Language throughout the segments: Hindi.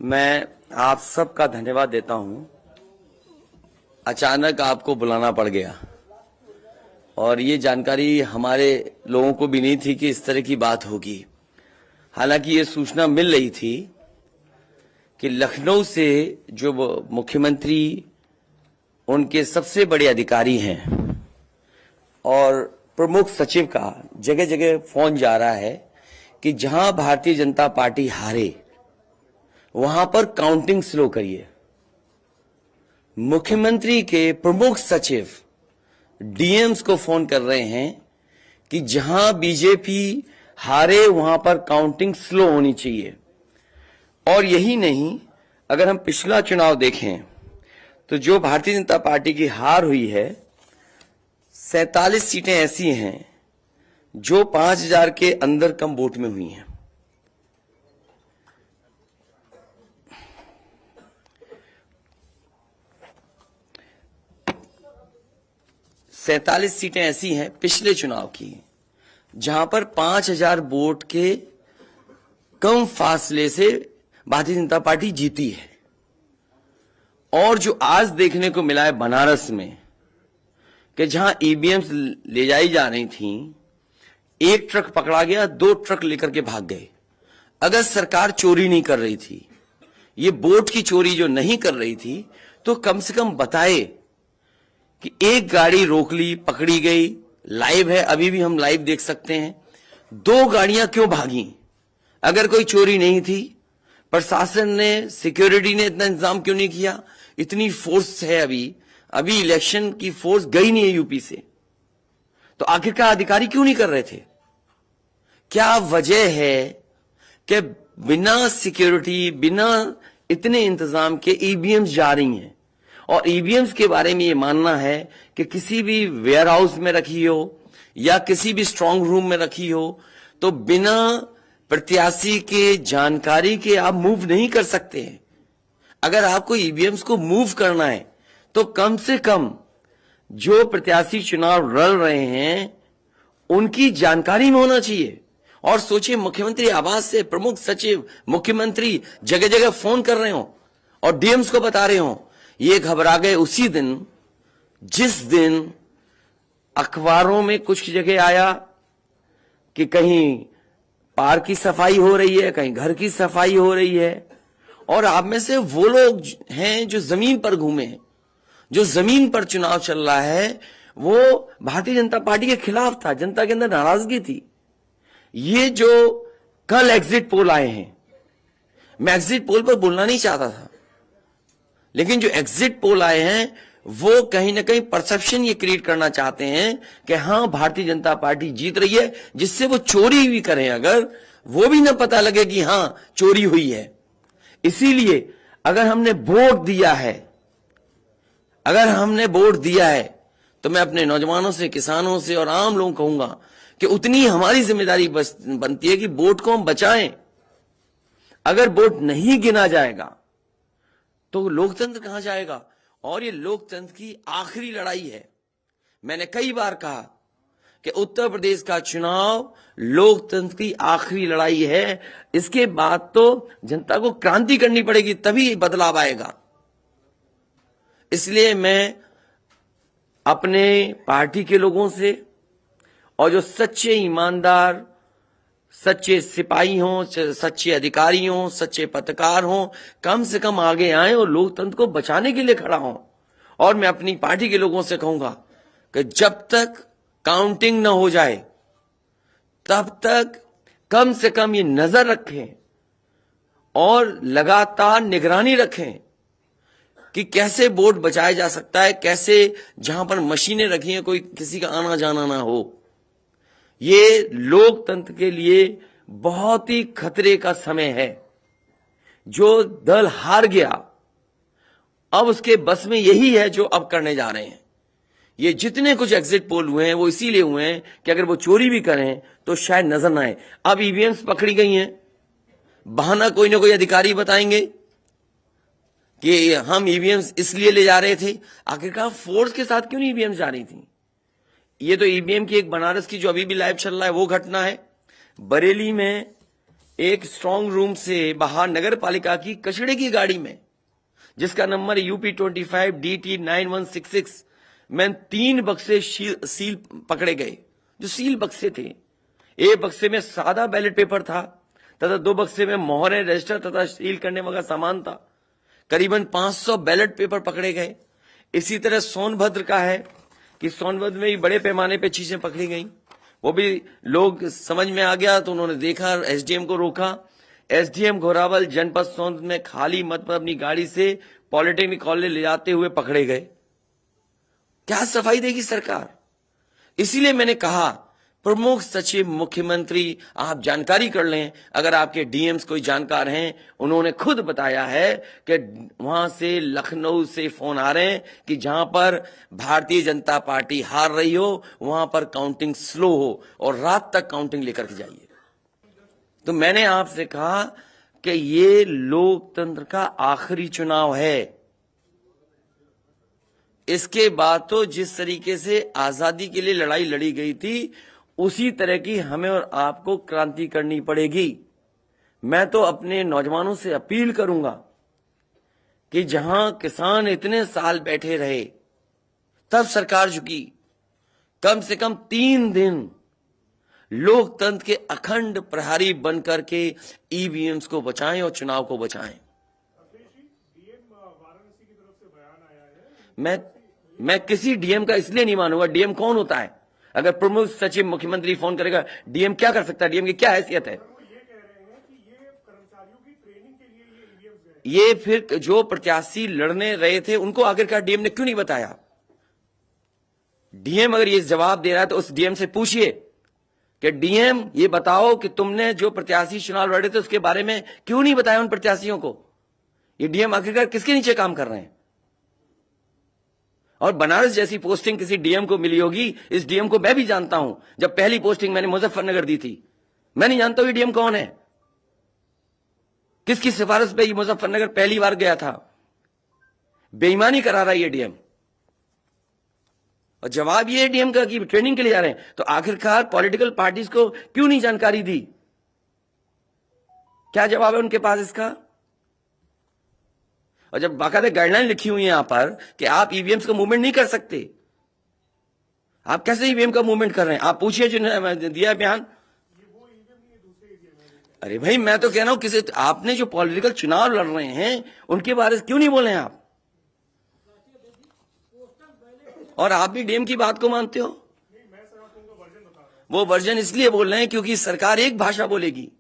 मैं आप सबका धन्यवाद देता हूं। अचानक आपको बुलाना पड़ गया और ये जानकारी हमारे लोगों को भी नहीं थी कि इस तरह की बात होगी। हालांकि ये सूचना मिल रही थी कि लखनऊ से जो मुख्यमंत्री उनके सबसे बड़े अधिकारी हैं और प्रमुख सचिव का जगह जगह फोन जा रहा है कि जहां भारतीय जनता पार्टी हारे वहां पर काउंटिंग स्लो करिए। मुख्यमंत्री के प्रमुख सचिव डीएम्स को फोन कर रहे हैं कि जहां बीजेपी हारे वहां पर काउंटिंग स्लो होनी चाहिए। और यही नहीं, अगर हम पिछला चुनाव देखें तो जो भारतीय जनता पार्टी की हार हुई है 47 सीटें ऐसी हैं जो 5000 के अंदर कम वोट में हुई हैं। सैंतालीस सीटें ऐसी हैं पिछले चुनाव की जहां पर 5000 वोट के कम फासले से भारतीय जनता पार्टी जीती है। और जो आज देखने को मिला है बनारस में कि जहां ईवीएम्स ले जाई जा रही थी, एक ट्रक पकड़ा गया, 2 ट्रक लेकर के भाग गए। अगर सरकार चोरी नहीं कर रही थी, ये वोट की चोरी जो नहीं कर रही थी, तो कम से कम बताए कि एक गाड़ी रोक ली, पकड़ी गई, लाइव है, अभी भी हम लाइव देख सकते हैं। 2 गाड़ियां क्यों भागी? अगर कोई चोरी नहीं थी, प्रशासन ने, सिक्योरिटी ने इतना इंतजाम क्यों नहीं किया? इतनी फोर्स है, अभी इलेक्शन की फोर्स गई नहीं है यूपी से, तो आखिरकार अधिकारी क्यों नहीं कर रहे थे? क्या वजह है कि बिना सिक्योरिटी, बिना इतने इंतजाम के ईवीएम्स जा रही हैं? और ईवीएम्स के बारे में ये मानना है कि किसी भी वेयर हाउस में रखी हो या किसी भी स्ट्रांग रूम में रखी हो, तो बिना प्रत्याशी के जानकारी के आप मूव नहीं कर सकते हैं। अगर आपको ईवीएम्स को मूव करना है तो कम से कम जो प्रत्याशी चुनाव लड़ रहे हैं उनकी जानकारी में होना चाहिए। और सोचिए, मुख्यमंत्री आवास से प्रमुख सचिव, मुख्यमंत्री जगह जगह फोन कर रहे हो और डीएम्स को बता रहे हो। ये घबरा गए उसी दिन जिस दिन अखबारों में कुछ जगह आया कि कहीं पार्क की सफाई हो रही है, कहीं घर की सफाई हो रही है। और आप में से वो लोग हैं जो जमीन पर घूमे, जो जमीन पर चुनाव चल रहा है, वो भारतीय जनता पार्टी के खिलाफ था, जनता के अंदर नाराजगी थी। ये जो कल एग्जिट पोल आए हैं, मैं एग्जिट पोल पर बोलना नहीं चाहता था, लेकिन जो एग्जिट पोल आए हैं वो कहीं ना कहीं परसेप्शन ये क्रिएट करना चाहते हैं कि हां, भारतीय जनता पार्टी जीत रही है, जिससे वो चोरी भी करें अगर, वो भी ना पता लगे कि हां चोरी हुई है। इसीलिए अगर हमने वोट दिया है तो मैं अपने नौजवानों से, किसानों से और आम लोगों को कहूंगा कि उतनी हमारी जिम्मेदारी बनती है कि वोट को हम बचाएं। अगर वोट नहीं गिना जाएगा तो लोकतंत्र कहां जाएगा? और ये लोकतंत्र की आखिरी लड़ाई है। मैंने कई बार कहा कि उत्तर प्रदेश का चुनाव लोकतंत्र की आखिरी लड़ाई है। इसके बाद तो जनता को क्रांति करनी पड़ेगी, तभी बदलाव आएगा। इसलिए मैं अपने पार्टी के लोगों से और जो सच्चे ईमानदार, सच्चे सिपाही हों, सच्चे अधिकारी हों, सच्चे पत्रकार हों, कम से कम आगे आए और लोकतंत्र को बचाने के लिए खड़ा हों। और मैं अपनी पार्टी के लोगों से कहूंगा कि जब तक काउंटिंग न हो जाए तब तक कम से कम ये नजर रखें और लगातार निगरानी रखें कि कैसे वोट बचाया जा सकता है, कैसे जहां पर मशीनें रखी हैं कोई किसी का आना जाना ना हो। ये लोकतंत्र के लिए बहुत ही खतरे का समय है। जो दल हार गया, अब उसके बस में यही है जो अब करने जा रहे हैं। ये जितने कुछ एग्जिट पोल हुए हैं वो इसीलिए हुए हैं कि अगर वो चोरी भी करें तो शायद नजर ना आए। अब ईवीएम्स पकड़ी गई हैं, बहाना कोई ना कोई अधिकारी बताएंगे कि हम ईवीएम्स इसलिए ले जा रहे थे। आखिरकार फोर्स के साथ क्यों नहीं ईवीएम्स जा रही थी? ये तो ईवीएम की एक बनारस की जो अभी भी लाइव चल रहा है वो घटना है। बरेली में एक स्ट्रांग रूम से बाहर नगर पालिका की कचड़े की गाड़ी में, जिसका नंबर UP25 DT 9166 में 3 बक्से सील पकड़े गए, जो सील बक्से थे। एक बक्से में सादा बैलेट पेपर था तथा 2 बक्से में मोहरें, रजिस्टर तथा सील करने वाला सामान था। करीबन 500 बैलेट पेपर पकड़े गए। इसी तरह सोनभद्र का है कि सोनभद्र में भी बड़े पैमाने पे चीजें पकड़ी गई। वो भी लोग समझ में आ गया तो उन्होंने देखा, SDM को रोका। SDM घोरावल जनपद सोनभद्र में खाली मत पर अपनी गाड़ी से पॉलिटेक्निक कॉलेज ले जाते हुए पकड़े गए। क्या सफाई देगी सरकार? इसीलिए मैंने कहा, प्रमुख सचिव मुख्यमंत्री, आप जानकारी कर लें। अगर आपके DMs कोई जानकार हैं, उन्होंने खुद बताया है कि वहां से, लखनऊ से फोन आ रहे हैं कि जहां पर भारतीय जनता पार्टी हार रही हो वहां पर काउंटिंग स्लो हो और रात तक काउंटिंग लेकर के जाइए। तो मैंने आपसे कहा कि ये लोकतंत्र का आखिरी चुनाव है। इसके बाद तो जिस तरीके से आजादी के लिए लड़ाई लड़ी गई थी, उसी तरह की हमें और आपको क्रांति करनी पड़ेगी। मैं तो अपने नौजवानों से अपील करूंगा कि जहां किसान इतने साल बैठे रहे, तब सरकार झुकी। कम से कम 3 दिन लोकतंत्र के अखंड प्रहरी बनकर के EVMs को बचाएं और चुनाव को बचाएं। मैं किसी DM का इसलिए नहीं मानूंगा। DM कौन होता है? अगर प्रमुख सचिव मुख्यमंत्री फोन करेगा, DM क्या कर सकता है? DM की क्या हैसियत है? ये फिर जो प्रत्याशी लड़ने रहे थे उनको आखिरकार DM ने क्यों नहीं बताया? DM अगर ये जवाब दे रहा है तो उस DM से पूछिए कि DM ये बताओ कि तुमने जो प्रत्याशी चुनाव लड़े थे उसके बारे में क्यों नहीं बताया उन प्रत्याशियों को? ये DM आखिरकार किसके नीचे काम कर रहे हैं? और बनारस जैसी पोस्टिंग किसी DM को मिली होगी, इस DM को मैं भी जानता हूं। जब पहली पोस्टिंग मैंने मुजफ्फरनगर दी थी, मैं नहीं जानता ये DM कौन है, किसकी सिफारिश पे ये मुजफ्फरनगर पहली बार गया था। बेईमानी करा रहा है ये DM। और जवाब ये DM का कि ट्रेनिंग के लिए जा रहे हैं। तो आखिरकार पॉलिटिकल पार्टीज को क्यों नहीं जानकारी दी? क्या जवाब है उनके पास इसका? और जब बाकायदा गाइडलाइन लिखी हुई है यहां पर कि आप EVMs का मूवमेंट नहीं कर सकते, आप कैसे EVM का मूवमेंट कर रहे हैं? आप पूछिए जिन्होंने दिया बयान। अरे भाई, मैं तो कह रहा हूं किसी आपने जो पॉलिटिकल चुनाव लड़ रहे हैं उनके बारे में क्यों नहीं बोल रहे हैं आप? और आप भी DM की बात को मानते हो। वो वर्जन इसलिए बोल रहे हैं क्योंकि सरकार एक भाषा बोलेगी,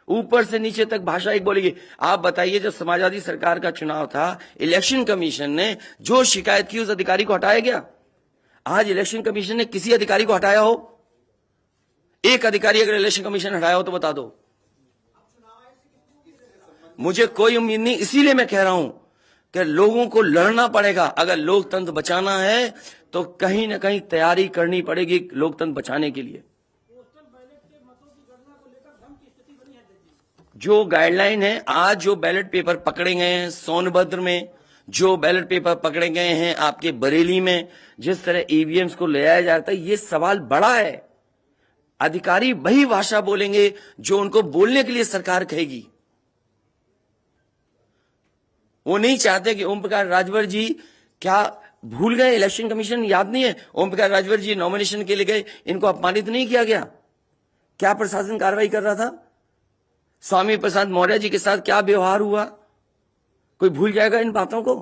ऊपर से नीचे तक भाषा एक बोलेगी। आप बताइए, जब समाजवादी सरकार का चुनाव था, इलेक्शन कमीशन ने जो शिकायत की उस अधिकारी को हटाया गया? आज इलेक्शन कमीशन ने किसी अधिकारी को हटाया हो? एक अधिकारी अगर इलेक्शन कमीशन हटाया हो तो बता दो। मुझे कोई उम्मीद नहीं। इसीलिए मैं कह रहा हूं कि लोगों को लड़ना पड़ेगा। अगर लोकतंत्र बचाना है तो कहीं ना कहीं तैयारी करनी पड़ेगी लोकतंत्र बचाने के लिए। जो गाइडलाइन है, आज जो बैलेट पेपर पकड़े गए हैं सोनभद्र में, जो बैलेट पेपर पकड़े गए हैं आपके बरेली में, जिस तरह EVMs को ले आया जाता है, ये सवाल बड़ा है। अधिकारी वही भाषा बोलेंगे जो उनको बोलने के लिए सरकार कहेगी। वो नहीं चाहते कि ओम प्रकाश राजभर जी, क्या भूल गए? इलेक्शन कमीशन याद नहीं है? ओम प्रकाश राजभर जी नॉमिनेशन के लिए गए, इनको अपमानित नहीं किया गया? क्या प्रशासन कार्रवाई कर रहा था? स्वामी प्रसाद मौर्य जी के साथ क्या व्यवहार हुआ? कोई भूल जाएगा इन बातों को?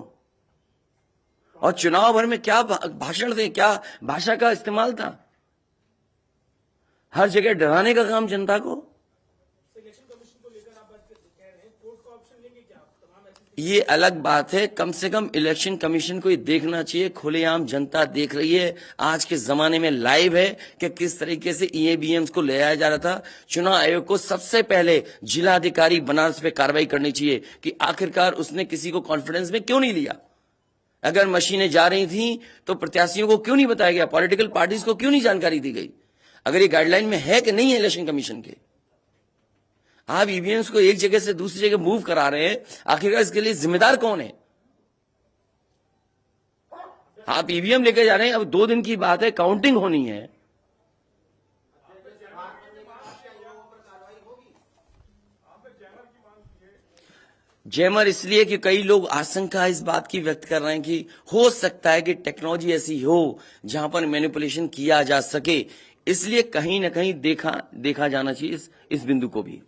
और चुनाव भर में क्या भाषण थे, क्या भाषा का इस्तेमाल था? हर जगह डराने का काम जनता को। ये अलग बात है। कम से कम इलेक्शन कमीशन को ये देखना चाहिए, खुलेआम जनता देख रही है, आज के जमाने में लाइव है कि किस तरीके से EVMs को ले आया जा रहा था। चुनाव आयोग को सबसे पहले जिलाधिकारी बनारस पे कार्रवाई करनी चाहिए कि आखिरकार उसने किसी को कॉन्फिडेंस में क्यों नहीं लिया। अगर मशीनें जा रही थी तो प्रत्याशियों को क्यों नहीं बताया गया? पॉलिटिकल पार्टीज को क्यों नहीं जानकारी दी गई? अगर ये गाइडलाइन में है कि नहीं है इलेक्शन कमीशन के, आप EVMs को एक जगह से दूसरी जगह मूव करा रहे हैं, आखिरकार इसके लिए जिम्मेदार कौन है? आप EVM लेकर जा रहे हैं, अब 2 दिन की बात है, काउंटिंग होनी है। जैमर इसलिए कि कई लोग आशंका इस बात की व्यक्त कर रहे हैं कि हो सकता है कि टेक्नोलॉजी ऐसी हो जहां पर मैनिपुलेशन किया जा सके, इसलिए कहीं ना कहीं देखा जाना चाहिए इस बिंदु को भी।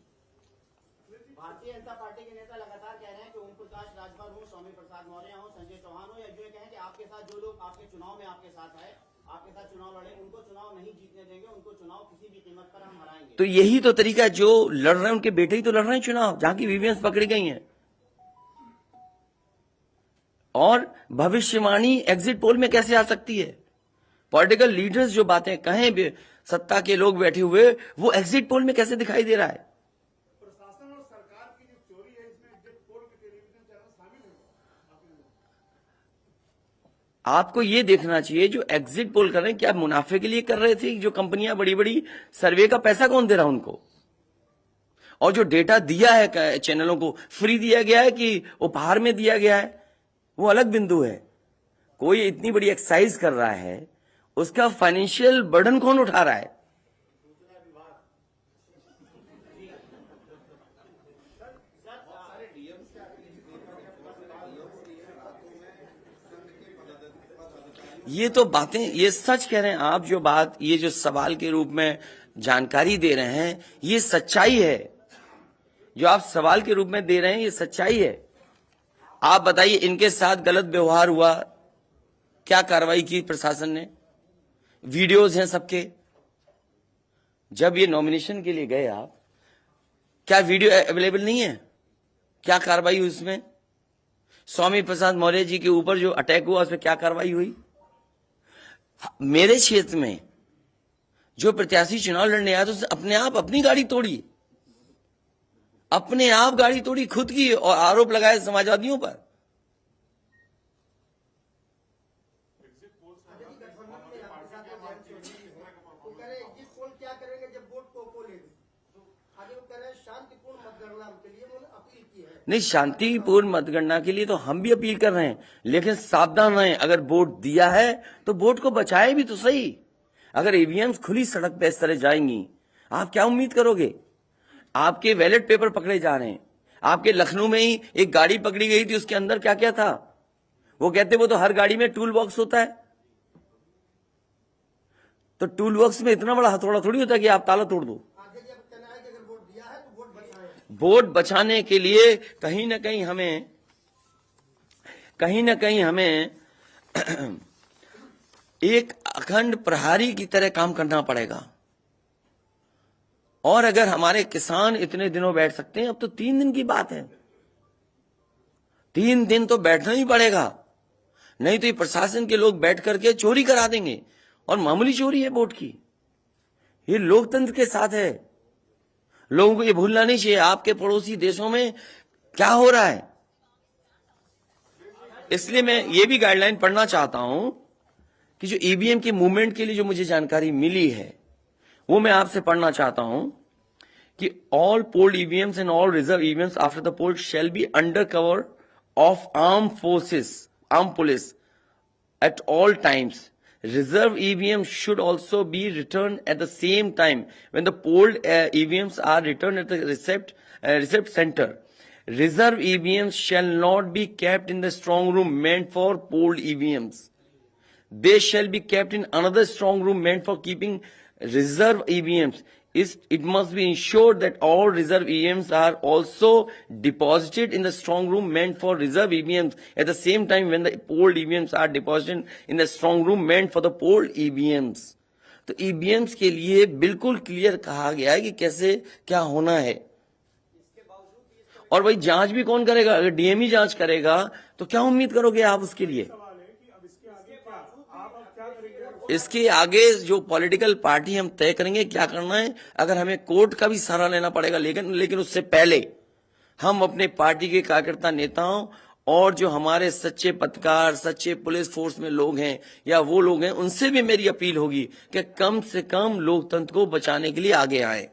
भारतीय जनता पार्टी के नेता लगातार कह रहे हैं कि ओम प्रकाश राजभर हो, स्वामी प्रसाद मौर्य हो, संजय चौहान हो, या यूं कहें कि आपके साथ जो लोग आपके चुनाव में आपके साथ आए, आपके साथ चुनाव लड़े, उनको चुनाव नहीं जीतने देंगे, उनको चुनाव किसी भी कीमत पर हम हराएंगे। तो यही तो तरीका है, जो लड़ रहे हैं उनके बेटे ही तो लड़ रहे हैं चुनाव, जहां की वीवीएम पकड़ी गई हैं। और भविष्यवाणी एग्जिट पोल में कैसे आ सकती है? पॉलिटिकल लीडर्स जो बातें कहें, सत्ता के लोग बैठे हुए, वो एग्जिट पोल में कैसे दिखाई दे रहा है? प्रशासन और सरकार की जो चोरी है इसमें एग्जिट पोल के टेलीविजन चैनल शामिल है। आपको ये देखना चाहिए, जो एग्जिट पोल कर रहे हैं क्या मुनाफे के लिए कर रहे थे? जो कंपनियां बड़ी बड़ी सर्वे का पैसा कौन दे रहा है उनको? और जो डेटा दिया है चैनलों को, फ्री दिया गया है कि उपहार में दिया गया है, वो अलग बिंदु है। कोई इतनी बड़ी एक्सरसाइज कर रहा है, उसका फाइनेंशियल बर्डन कौन उठा रहा है? ये तो बातें, ये सच कह रहे हैं आप। जो बात, ये जो सवाल के रूप में जानकारी दे रहे हैं, ये सच्चाई है। जो आप सवाल के रूप में दे रहे हैं, ये सच्चाई है। आप बताइए, इनके साथ गलत व्यवहार हुआ, क्या कार्रवाई की प्रशासन ने? वीडियोज हैं सबके। जब ये नॉमिनेशन के लिए गए आप, क्या वीडियो अवेलेबल नहीं है? क्या कार्रवाई हुई उसमें? स्वामी प्रसाद मौर्य जी के ऊपर जो अटैक हुआ, उसमें क्या कार्रवाई हुई? मेरे क्षेत्र में जो प्रत्याशी चुनाव लड़ने आया, तो उसने अपने आप अपनी गाड़ी तोड़ी, अपने आप गाड़ी तोड़ी खुद की, और आरोप लगाए समाजवादियों पर। क्या करेंगे जब वोट को लेंगे? आगे वो कह रहे हैं शांतिपूर्ण मतगणना के लिए उन्होंने अपील की है। नहीं, शांतिपूर्ण मतगणना के लिए तो हम भी अपील कर रहे हैं, लेकिन सावधान रहें। अगर वोट दिया है तो वोट को बचाए भी तो सही। अगर ईवीएम्स खुली सड़क पे इस तरह जाएंगी, आप क्या उम्मीद करोगे? आपके बैलेट पेपर पकड़े जा रहे हैं। आपके लखनऊ में ही एक गाड़ी पकड़ी गई थी, उसके अंदर क्या क्या था? वो कहते वो तो हर गाड़ी में टूल बॉक्स होता है। तो टूल बॉक्स में इतना बड़ा हथौड़ा थोड़ी होता है कि आप ताला तोड़ दो। आगे जब कहना है कि अगर वोट दिया है तो वोट बचाएं। वोट बचाने के लिए कहीं ना कहीं हमें एक अखंड प्रहरी की तरह काम करना पड़ेगा। और अगर हमारे किसान इतने दिनों बैठ सकते हैं, अब तो 3 दिन की बात है, 3 दिन तो बैठना ही पड़ेगा। नहीं तो ये प्रशासन के लोग बैठ करके चोरी करा देंगे, और मामूली चोरी है वोट की। ये लोकतंत्र के साथ है। लोगों को ये भूलना नहीं चाहिए आपके पड़ोसी देशों में क्या हो रहा है। इसलिए मैं ये भी गाइडलाइन पढ़ना चाहता हूं कि जो ईवीएम की मूवमेंट के लिए जो मुझे जानकारी मिली है, वो मैं आपसे पढ़ना चाहता हूं कि all polled EVMs and all reserve EVMs after the poll shall be under cover of arm forces, arm police at all times. Reserve EVMs should also be returned at the same time when the polled EVMs are returned at the receipt center. Reserve EVMs shall not be kept in the strong room meant for polled EVMs. They shall be kept in another strong room meant for keeping reserve EVMs. It must be ensured that all reserve EVMs are also deposited in the strong room meant for reserve EVMs at the same time when the polled EVMs are deposited in the strong room meant for the polled EVMs. तो EVMs के लिए बिल्कुल क्लियर कहा गया है कि कैसे क्या होना है। और भाई जांच भी कौन करेगा? अगर डीएमई जांच करेगा तो क्या उम्मीद करोगे आप उसके लिए? इसके आगे जो पॉलिटिकल पार्टी हम तय करेंगे क्या करना है। अगर हमें कोर्ट का भी सहारा लेना पड़ेगा, लेकिन उससे पहले हम अपने पार्टी के कार्यकर्ता, नेताओं और जो हमारे सच्चे पत्रकार, सच्चे पुलिस फोर्स में लोग हैं या वो लोग हैं, उनसे भी मेरी अपील होगी कि कम से कम लोकतंत्र को बचाने के लिए आगे आए।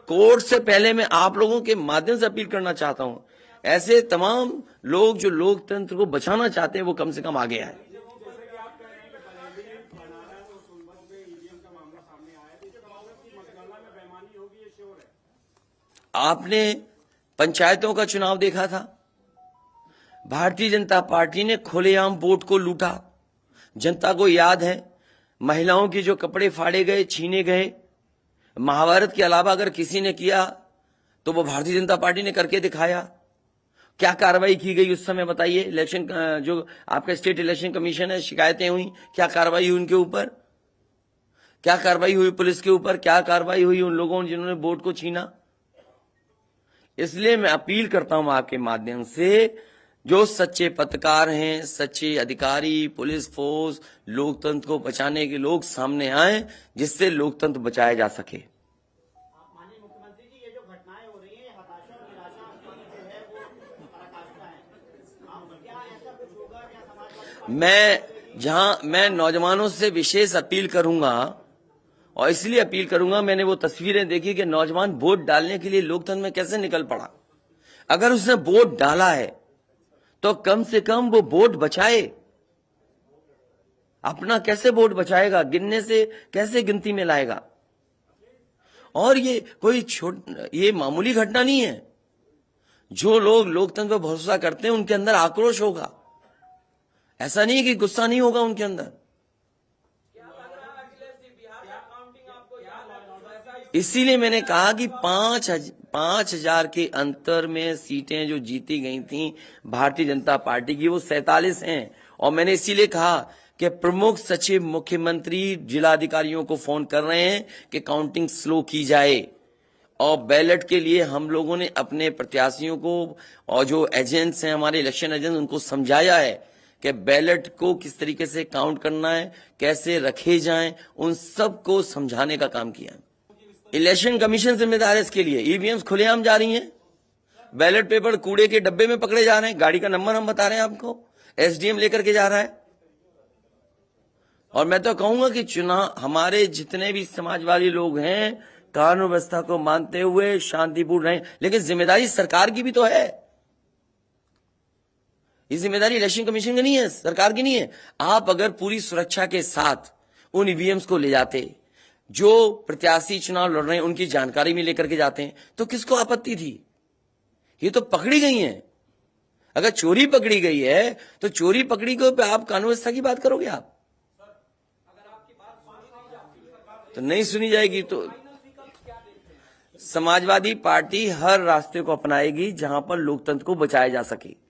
कोर्ट से पहले मैं आप लोगों के माध्यम से अपील करना चाहता हूं, ऐसे तमाम लोग जो लोकतंत्र को बचाना चाहते हैं, वो कम से कम आगे आए। आपने पंचायतों का चुनाव देखा था, भारतीय जनता पार्टी ने खुलेआम वोट को लूटा। जनता को याद है, महिलाओं के जो कपड़े फाड़े गए, छीने गए, महाभारत के अलावा अगर किसी ने किया तो वो भारतीय जनता पार्टी ने करके दिखाया। क्या कार्रवाई की गई उस समय बताइए? इलेक्शन जो आपका स्टेट इलेक्शन कमीशन है, शिकायतें हुई, क्या कार्रवाई हुई उनके ऊपर? क्या कार्रवाई हुई पुलिस के ऊपर? क्या कार्रवाई हुई उन लोगों जिन्होंने वोट को छीना? इसलिए मैं अपील करता हूं आपके माध्यम से, जो सच्चे पत्रकार हैं, सच्चे अधिकारी, पुलिस फोर्स, लोकतंत्र को बचाने के लोग सामने आए, जिससे लोकतंत्र बचाया जा सके। माननीय मुख्यमंत्री जी, ये जो घटनाएं हो रही हैं, हताशा और निराशा की जो है वो पराकाष्ठा है। क्या ऐसा कुछ होगा? क्या समाजवादी मैं नौजवानों से विशेष अपील करूंगा, और इसलिए अपील करूंगा, मैंने वो तस्वीरें देखी कि नौजवान वोट डालने के लिए लोकतंत्र में कैसे निकल पड़ा। अगर उसने वोट डाला है तो कम से कम वो वोट बचाए। अपना कैसे वोट बचाएगा? गिनने से कैसे गिनती में लाएगा? और ये मामूली घटना नहीं है। जो लोग लोकतंत्र पर भरोसा करते हैं उनके अंदर आक्रोश होगा। ऐसा नहीं है कि गुस्सा नहीं होगा उनके अंदर। इसीलिए मैंने कहा कि 5,000 के अंतर में सीटें जो जीती गई थी भारतीय जनता पार्टी की, वो 47 हैं। और मैंने इसीलिए कहा कि प्रमुख सचिव मुख्यमंत्री जिलाधिकारियों को फोन कर रहे हैं कि काउंटिंग स्लो की जाए, और बैलेट के लिए हम लोगों ने अपने प्रत्याशियों को और जो एजेंट्स हैं, हमारे इलेक्शन एजेंट्स, उनको समझाया है कि बैलेट को किस तरीके से काउंट करना है, कैसे रखे जाएं, उन सब को समझाने का काम किया। इलेक्शन कमीशन जिम्मेदार है इसके लिए। ईवीएम्स खुलेआम जा रही हैं, बैलेट पेपर कूड़े के डब्बे में पकड़े जा रहे हैं, गाड़ी का नंबर हम बता रहे हैं आपको, एसडीएम लेकर के जा रहा है। और मैं तो कहूंगा कि चुनाव, हमारे जितने भी समाजवादी लोग हैं, कानून व्यवस्था को मानते हुए शांतिपूर्ण रहें, लेकिन जिम्मेदारी सरकार की भी तो है। ये जिम्मेदारी इलेक्शन कमीशन की नहीं है, सरकार की नहीं है। आप अगर पूरी सुरक्षा के साथ उन ईवीएम्स को ले जाते, जो प्रत्याशी चुनाव लड़ रहे हैं उनकी जानकारी में लेकर के जाते हैं, तो किसको आपत्ति थी? ये तो पकड़ी गई हैं। अगर चोरी पकड़ी गई है तो चोरी पकड़ी को पे आप कानून व्यवस्था की बात करोगे? आप तो नहीं सुनी जाएगी। तो समाजवादी पार्टी हर रास्ते को अपनाएगी जहां पर लोकतंत्र को बचाया जा सके।